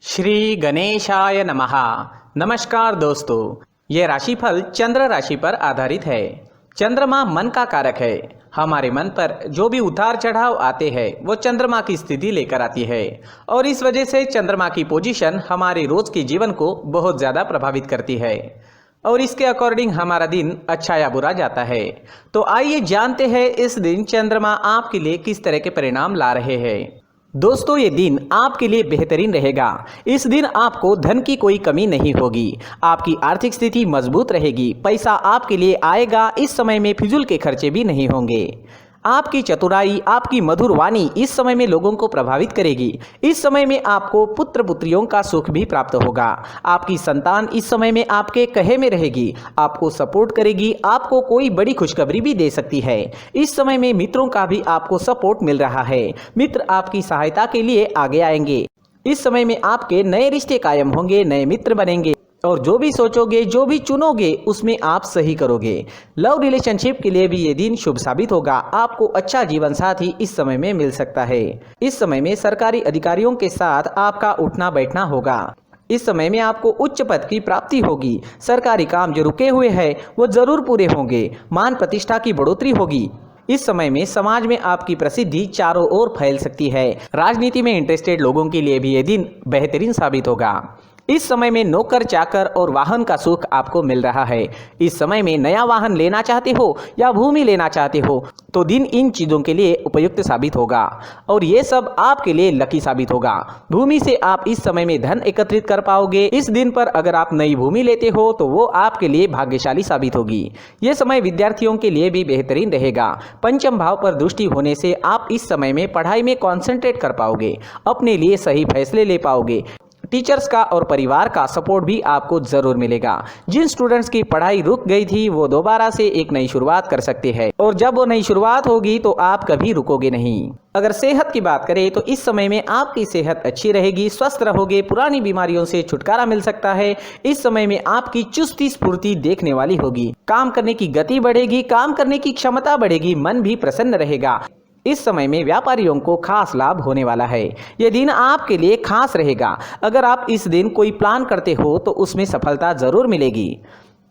श्री गणेशाय नमः। नमस्कार दोस्तों, ये राशिफल चंद्र राशि पर आधारित है। चंद्रमा मन का कारक है। हमारे मन पर जो भी उतार चढ़ाव आते हैं वो चंद्रमा की स्थिति लेकर आती है और इस वजह से चंद्रमा की पोजीशन हमारे रोज के जीवन को बहुत ज़्यादा प्रभावित करती है और इसके अकॉर्डिंग हमारा दिन अच्छा या बुरा जाता है। तो आइए जानते हैं इस दिन चंद्रमा आपके लिए किस तरह के परिणाम ला रहे हैं। दोस्तों, ये दिन आपके लिए बेहतरीन रहेगा। इस दिन आपको धन की कोई कमी नहीं होगी। आपकी आर्थिक स्थिति मजबूत रहेगी। पैसा आपके लिए आएगा। इस समय में फिजूल के खर्चे भी नहीं होंगे। आपकी चतुराई, आपकी मधुर वाणी इस समय में लोगों को प्रभावित करेगी। इस समय में आपको पुत्र पुत्रियों का सुख भी प्राप्त होगा। आपकी संतान इस समय में आपके कहे में रहेगी, आपको सपोर्ट करेगी। आपको कोई बड़ी खुशखबरी भी दे सकती है। इस समय में मित्रों का भी आपको सपोर्ट मिल रहा है। मित्र आपकी सहायता के लिए आगे आएंगे। इस समय में आपके नए रिश्ते कायम होंगे, नए मित्र बनेंगे और जो भी सोचोगे, जो भी चुनोगे उसमें आप सही करोगे। लव रिलेशनशिप के लिए भी ये दिन शुभ साबित होगा। आपको अच्छा जीवन साथी इस समय में मिल सकता है। इस समय में सरकारी अधिकारियों के साथ आपका उठना बैठना होगा। इस समय में आपको उच्च पद की प्राप्ति होगी। सरकारी काम जो रुके हुए हैं वो जरूर पूरे होंगे। मान प्रतिष्ठा की बढ़ोतरी होगी। इस समय में समाज में आपकी प्रसिद्धि चारों ओर फैल सकती है। राजनीति में इंटरेस्टेड लोगों के लिए भी ये दिन बेहतरीन साबित होगा। इस समय में नौकर चाकर और वाहन का सुख आपको मिल रहा है। इस समय में नया वाहन लेना चाहते हो या भूमि लेना चाहते हो तो दिन इन चीज़ों के लिए उपयुक्त साबित होगा और ये सब आपके लिए लकी साबित होगा। भूमि से आप इस समय में धन एकत्रित कर पाओगे। इस दिन पर अगर आप नई भूमि लेते हो तो वो आपके लिए भाग्यशाली साबित होगी। ये समय विद्यार्थियों के लिए भी बेहतरीन रहेगा। पंचम भाव पर दृष्टि होने से आप इस समय में पढ़ाई में कॉन्सेंट्रेट कर पाओगे, अपने लिए सही फैसले ले पाओगे। टीचर्स का और परिवार का सपोर्ट भी आपको जरूर मिलेगा। जिन स्टूडेंट्स की पढ़ाई रुक गई थी वो दोबारा से एक नई शुरुआत कर सकते हैं और जब वो नई शुरुआत होगी तो आप कभी रुकोगे नहीं। अगर सेहत की बात करें तो इस समय में आपकी सेहत अच्छी रहेगी, स्वस्थ रहोगे। पुरानी बीमारियों से छुटकारा मिल सकता है। इस समय में आपकी चुस्ती स्फूर्ति देखने वाली होगी। काम करने की गति बढ़ेगी, काम करने की क्षमता बढ़ेगी, मन भी प्रसन्न रहेगा। इस समय में व्यापारियों को खास लाभ होने वाला है। यह दिन आपके लिए खास रहेगा। अगर आप इस दिन कोई प्लान करते हो तो उसमें सफलता जरूर मिलेगी।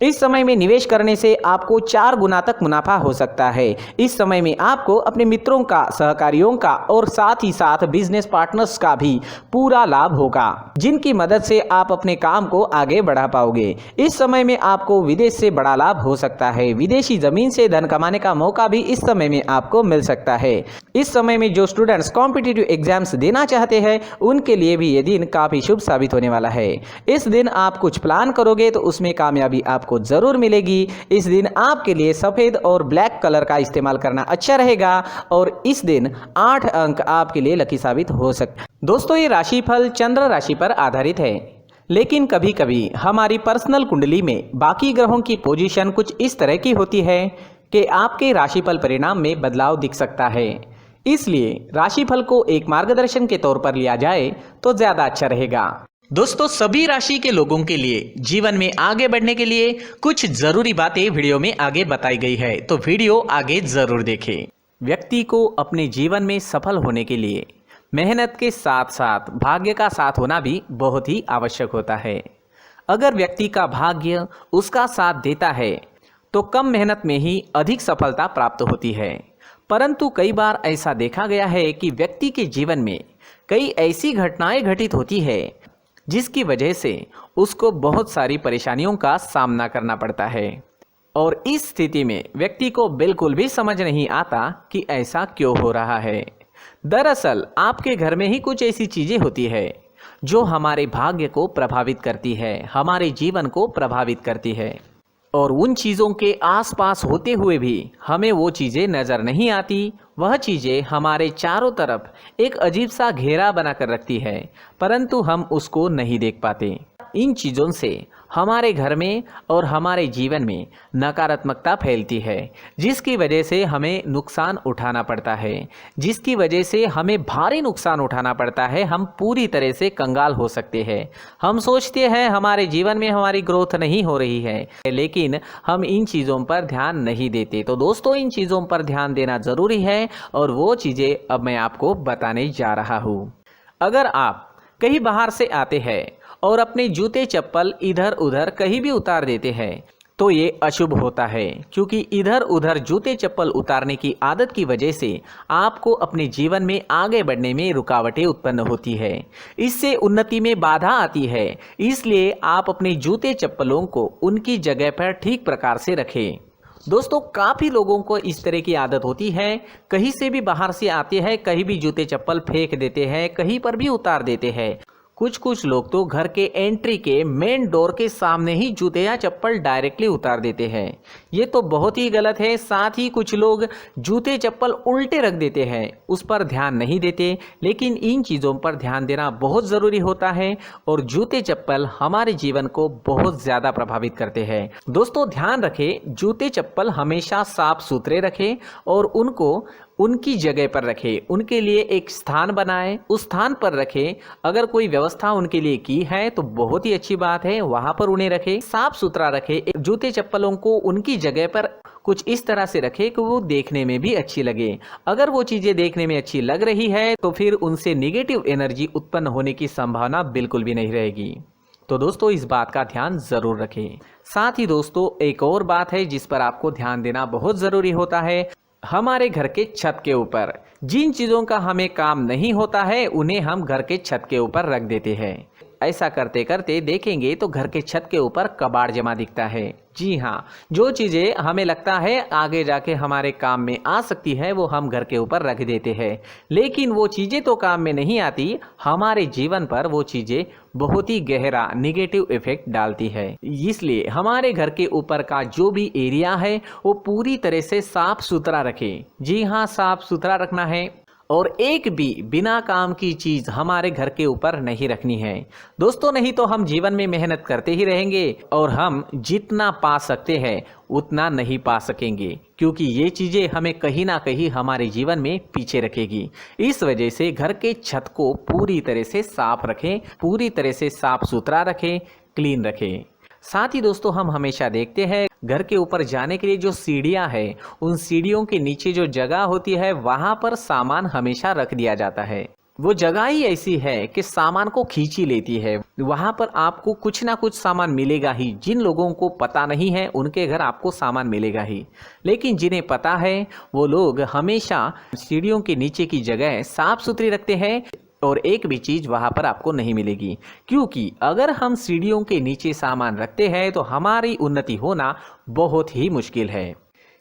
इस समय में निवेश करने से आपको 4 गुना तक मुनाफा हो सकता है। इस समय में आपको अपने मित्रों का, सहकारियों का और साथ ही साथ बिजनेस पार्टनर्स का भी पूरा लाभ होगा, जिनकी मदद से आप अपने काम को आगे बढ़ा पाओगे। इस समय में आपको विदेश से बड़ा लाभ हो सकता है। विदेशी जमीन से धन कमाने का मौका भी इस समय में आपको मिल सकता है। इस समय में जो स्टूडेंट्स कॉम्पिटिटिव एग्जाम्स देना चाहते हैं उनके लिए भी ये दिन काफ़ी शुभ साबित होने वाला है। इस दिन आप कुछ प्लान करोगे तो उसमें कामयाबी आपको जरूर मिलेगी। इस दिन आपके लिए सफेद और ब्लैक कलर का इस्तेमाल करना अच्छा रहेगा और इस दिन 8 अंक आपके लिए लकी साबित हो सकते हैं। दोस्तों, ये राशिफल चंद्र राशि पर आधारित है, लेकिन कभी कभी हमारी पर्सनल कुंडली में बाकी ग्रहों की पोजीशन कुछ इस तरह की होती है कि आपके राशिफल परिणाम में बदलाव दिख सकता है। इसलिए राशिफल को एक मार्गदर्शन के तौर पर लिया जाए तो ज्यादा अच्छा रहेगा। दोस्तों, सभी राशि के लोगों के लिए जीवन में आगे बढ़ने के लिए कुछ जरूरी बातें वीडियो में आगे बताई गई है, तो वीडियो आगे जरूर देखें। व्यक्ति को अपने जीवन में सफल होने के लिए मेहनत के साथ साथ भाग्य का साथ होना भी बहुत ही आवश्यक होता है। अगर व्यक्ति का भाग्य उसका साथ देता है तो कम मेहनत में ही अधिक सफलता प्राप्त होती है। परंतु कई बार ऐसा देखा गया है कि व्यक्ति के जीवन में कई ऐसी घटनाएं घटित होती है जिसकी वजह से उसको बहुत सारी परेशानियों का सामना करना पड़ता है और इस स्थिति में व्यक्ति को बिल्कुल भी समझ नहीं आता कि ऐसा क्यों हो रहा है। दरअसल आपके घर में ही कुछ ऐसी चीज़ें होती है जो हमारे भाग्य को प्रभावित करती है, हमारे जीवन को प्रभावित करती है और उन चीज़ों के आसपास होते हुए भी हमें वो चीज़ें नज़र नहीं आती। वह चीज़ें हमारे चारों तरफ एक अजीब सा घेरा बनाकर रखती है, परंतु हम उसको नहीं देख पाते। इन चीज़ों से हमारे घर में और हमारे जीवन में नकारात्मकता फैलती है, जिसकी वजह से हमें नुकसान उठाना पड़ता है, जिसकी वजह से हमें भारी नुकसान उठाना पड़ता है। हम पूरी तरह से कंगाल हो सकते हैं। हम सोचते हैं हमारे जीवन में हमारी ग्रोथ नहीं हो रही है, लेकिन हम इन चीज़ों पर ध्यान नहीं देते। तो दोस्तों, इन चीज़ों पर ध्यान देना ज़रूरी है और वो चीज़ें अब मैं आपको बताने जा रहा हूँ। अगर आप कहीं बाहर से आते हैं और अपने जूते चप्पल इधर उधर कहीं भी उतार देते हैं तो ये अशुभ होता है, क्योंकि इधर उधर जूते चप्पल उतारने की आदत की वजह से आपको अपने जीवन में आगे बढ़ने में रुकावटें उत्पन्न होती है। इससे उन्नति में बाधा आती है। इसलिए आप अपने जूते चप्पलों को उनकी जगह पर ठीक प्रकार से रखें। दोस्तों, काफ़ी लोगों को इस तरह की आदत होती है, कहीं से भी बाहर से आते हैं, कहीं भी जूते चप्पल फेंक देते हैं, कहीं पर भी उतार देते हैं। कुछ लोग तो घर के एंट्री के मेन डोर के सामने ही जूते या चप्पल डायरेक्टली उतार देते हैं। ये तो बहुत ही गलत है। साथ ही कुछ लोग जूते चप्पल उल्टे रख देते हैं, उस पर ध्यान नहीं देते। लेकिन इन चीज़ों पर ध्यान देना बहुत ज़रूरी होता है और जूते चप्पल हमारे जीवन को बहुत ज़्यादा प्रभावित करते हैं। दोस्तों, ध्यान रखें, जूते चप्पल हमेशा साफ सुथरे रखें और उनको उनकी जगह पर रखें। उनके लिए एक स्थान बनाएं, उस स्थान पर रखें। अगर कोई व्यवस्था उनके लिए की है तो बहुत ही अच्छी बात है, वहां पर उन्हें रखें, साफ सुथरा रखें। जूते चप्पलों को उनकी जगह पर कुछ इस तरह से रखें कि वो देखने में भी अच्छी लगे। अगर वो चीज़ें देखने में अच्छी लग रही है तो फिर उनसे निगेटिव एनर्जी उत्पन्न होने की संभावना बिल्कुल भी नहीं रहेगी। तो दोस्तों, इस बात का ध्यान ज़रूर रखें। साथ ही दोस्तों, एक और बात है जिस पर आपको ध्यान देना बहुत ज़रूरी होता है। हमारे घर के छत के ऊपर जिन चीज़ों का हमें काम नहीं होता है उन्हें हम घर के छत के ऊपर रख देते हैं। ऐसा करते करते देखेंगे तो घर के छत के ऊपर कबाड़ जमा दिखता है। जी हाँ, जो चीज़ें हमें लगता है आगे जाके हमारे काम में आ सकती है वो हम घर के ऊपर रख देते हैं, लेकिन वो चीज़ें तो काम में नहीं आती, हमारे जीवन पर वो चीज़ें बहुत ही गहरा निगेटिव इफेक्ट डालती है। इसलिए हमारे घर के ऊपर का जो भी एरिया है वो पूरी तरह से साफ सुथरा रखें। जी हाँ, साफ सुथरा रखना है और एक भी बिना काम की चीज़ हमारे घर के ऊपर नहीं रखनी है। दोस्तों, नहीं तो हम जीवन में मेहनत करते ही रहेंगे और हम जितना पा सकते हैं उतना नहीं पा सकेंगे, क्योंकि ये चीज़ें हमें कहीं ना कहीं हमारे जीवन में पीछे रखेगी। इस वजह से घर के छत को पूरी तरह से साफ रखें, पूरी तरह से साफ सुथरा रखें, क्लीन रखें। साथ ही दोस्तों, हम हमेशा देखते हैं घर के ऊपर जाने के लिए जो सीढ़ियां हैं, उन सीढ़ियों के नीचे जो जगह होती है वहां पर सामान हमेशा रख दिया जाता है। वो जगह ही ऐसी है कि सामान को खींची लेती है। वहां पर आपको कुछ ना कुछ सामान मिलेगा ही। जिन लोगों को पता नहीं है उनके घर आपको सामान मिलेगा ही, लेकिन जिन्हें पता है वो लोग हमेशा सीढ़ियों के नीचे की जगह साफ सुथरी रखते हैं और एक भी चीज़ वहाँ पर आपको नहीं मिलेगी। क्योंकि अगर हम सीढ़ियों के नीचे सामान रखते हैं तो हमारी उन्नति होना बहुत ही मुश्किल है।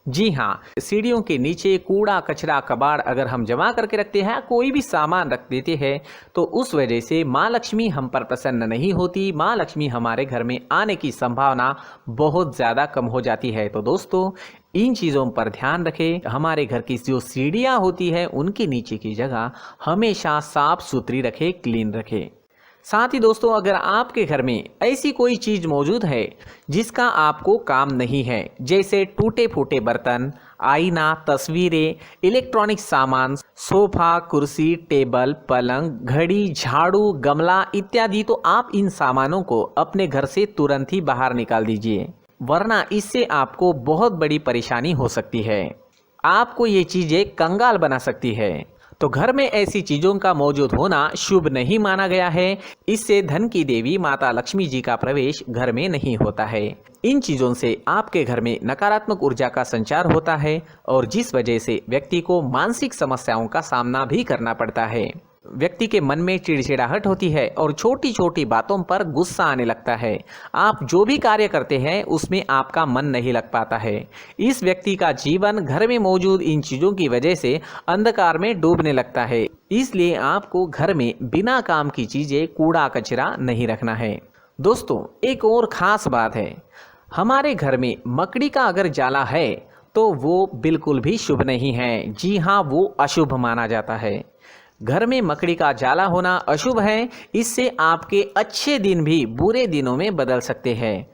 जी हाँ, सीढ़ियों के नीचे कूड़ा कचरा कबाड़ अगर हम जमा करके रखते हैं, कोई भी सामान रख देते हैं, तो उस वजह से माँ लक्ष्मी हम पर प्रसन्न नहीं होती। माँ लक्ष्मी हमारे घर में आने की संभावना बहुत ज़्यादा कम हो जाती है। तो दोस्तों, इन चीज़ों पर ध्यान रखें। हमारे घर की जो सीढ़ियाँ होती है उनके नीचे की जगह हमेशा साफ सुथरी रखें, क्लीन रखें। साथ ही दोस्तों, अगर आपके घर में ऐसी कोई चीज़ मौजूद है जिसका आपको काम नहीं है, जैसे टूटे फूटे बर्तन, आईना, तस्वीरें, इलेक्ट्रॉनिक सामान, सोफा, कुर्सी, टेबल, पलंग, घड़ी, झाड़ू, गमला इत्यादि, तो आप इन सामानों को अपने घर से तुरंत ही बाहर निकाल दीजिए, वरना इससे आपको बहुत बड़ी परेशानी हो सकती है। आपको ये चीज़ें कंगाल बना सकती है। तो घर में ऐसी चीज़ों का मौजूद होना शुभ नहीं माना गया है। इससे धन की देवी माता लक्ष्मी जी का प्रवेश घर में नहीं होता है। इन चीज़ों से आपके घर में नकारात्मक ऊर्जा का संचार होता है और जिस वजह से व्यक्ति को मानसिक समस्याओं का सामना भी करना पड़ता है। व्यक्ति के मन में चिड़चिड़ाहट होती है और छोटी छोटी बातों पर गुस्सा आने लगता है। आप जो भी कार्य करते हैं उसमें आपका मन नहीं लग पाता है। इस व्यक्ति का जीवन घर में मौजूद इन चीज़ों की वजह से अंधकार में डूबने लगता है। इसलिए आपको घर में बिना काम की चीज़ें, कूड़ा कचरा नहीं रखना है। दोस्तों, एक और ख़ास बात है, हमारे घर में मकड़ी का अगर जाला है तो वो बिल्कुल भी शुभ नहीं है। जी हाँ, वो अशुभ माना जाता है। घर में मकड़ी का जाला होना अशुभ है। इससे आपके अच्छे दिन भी बुरे दिनों में बदल सकते हैं,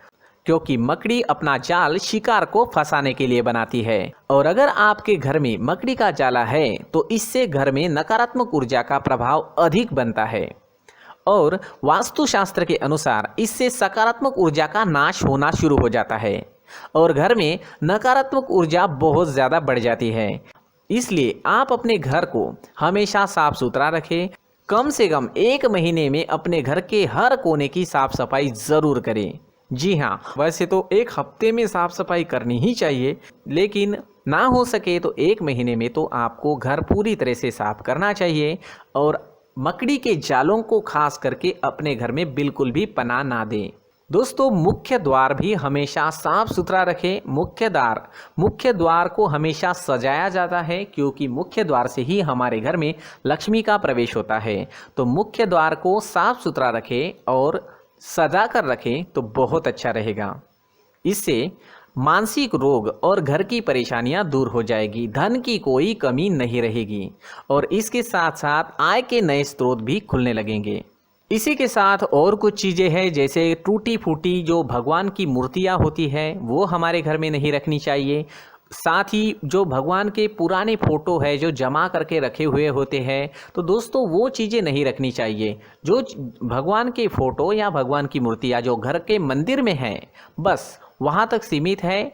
क्योंकि मकड़ी अपना जाल शिकार को फंसाने के लिए बनाती है। और अगर आपके घर में मकड़ी का जाला है तो इससे घर में नकारात्मक ऊर्जा का प्रभाव अधिक बनता है और वास्तुशास्त्र के अनुसार इससे सकारात्मक ऊर्जा का नाश होना शुरू हो जाता है और घर में नकारात्मक ऊर्जा बहुत ज़्यादा बढ़ जाती है। इसलिए आप अपने घर को हमेशा साफ सुथरा रखें, कम से कम 1 महीने में अपने घर के हर कोने की साफ सफाई ज़रूर करें। जी हाँ, वैसे तो 1 हफ्ते में साफ सफाई करनी ही चाहिए, लेकिन ना हो सके तो 1 महीने में तो आपको घर पूरी तरह से साफ करना चाहिए। और मकड़ी के जालों को खास करके अपने घर में बिल्कुल भी पनाह ना दें। दोस्तों, मुख्य द्वार भी हमेशा साफ सुथरा रखें। मुख्य द्वार को हमेशा सजाया जाता है, क्योंकि मुख्य द्वार से ही हमारे घर में लक्ष्मी का प्रवेश होता है। तो मुख्य द्वार को साफ सुथरा रखें और सजा कर रखें तो बहुत अच्छा रहेगा। इससे मानसिक रोग और घर की परेशानियां दूर हो जाएगी, धन की कोई कमी नहीं रहेगी और इसके साथ साथ आय के नए स्रोत भी खुलने लगेंगे। इसी के साथ और कुछ चीज़ें हैं, जैसे टूटी फूटी जो भगवान की मूर्तियां होती हैं वो हमारे घर में नहीं रखनी चाहिए। साथ ही जो भगवान के पुराने फ़ोटो है जो जमा करके रखे हुए होते हैं, तो दोस्तों वो चीज़ें नहीं रखनी चाहिए। जो भगवान के फ़ोटो या भगवान की मूर्तियाँ जो घर के मंदिर में हैं, बस वहाँ तक सीमित है।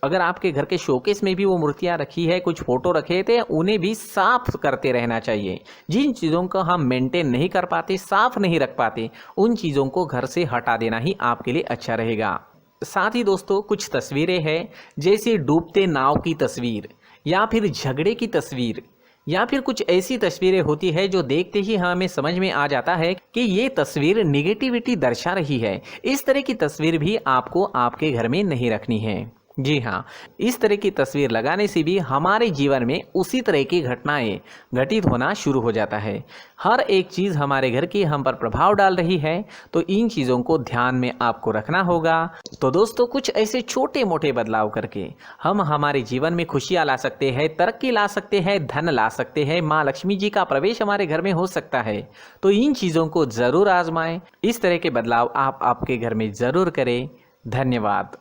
अगर आपके घर के शोकेस में भी वो मूर्तियाँ रखी है, कुछ फ़ोटो रखे थे, उन्हें भी साफ़ करते रहना चाहिए। जिन चीज़ों को हम मेंटेन नहीं कर पाते, साफ़ नहीं रख पाते, उन चीज़ों को घर से हटा देना ही आपके लिए अच्छा रहेगा। साथ ही दोस्तों, कुछ तस्वीरें हैं, जैसे डूबते नाव की तस्वीर या फिर झगड़े की तस्वीर या फिर कुछ ऐसी तस्वीरें होती है जो देखते ही हमें समझ में आ जाता है कि ये तस्वीर निगेटिविटी दर्शा रही है। इस तरह की तस्वीर भी आपको आपके घर में नहीं रखनी है। जी हाँ, इस तरह की तस्वीर लगाने से भी हमारे जीवन में उसी तरह की घटनाएं घटित होना शुरू हो जाता है। हर एक चीज़ हमारे घर की हम पर प्रभाव डाल रही है, तो इन चीज़ों को ध्यान में आपको रखना होगा। तो दोस्तों, कुछ ऐसे छोटे मोटे बदलाव करके हम हमारे जीवन में खुशियाँ ला सकते हैं, तरक्की ला सकते हैं, धन ला सकते हैं, माँ लक्ष्मी जी का प्रवेश हमारे घर में हो सकता है। तो इन चीज़ों को ज़रूर आजमाएं। इस तरह के बदलाव आप आपके घर में ज़रूर करें। धन्यवाद।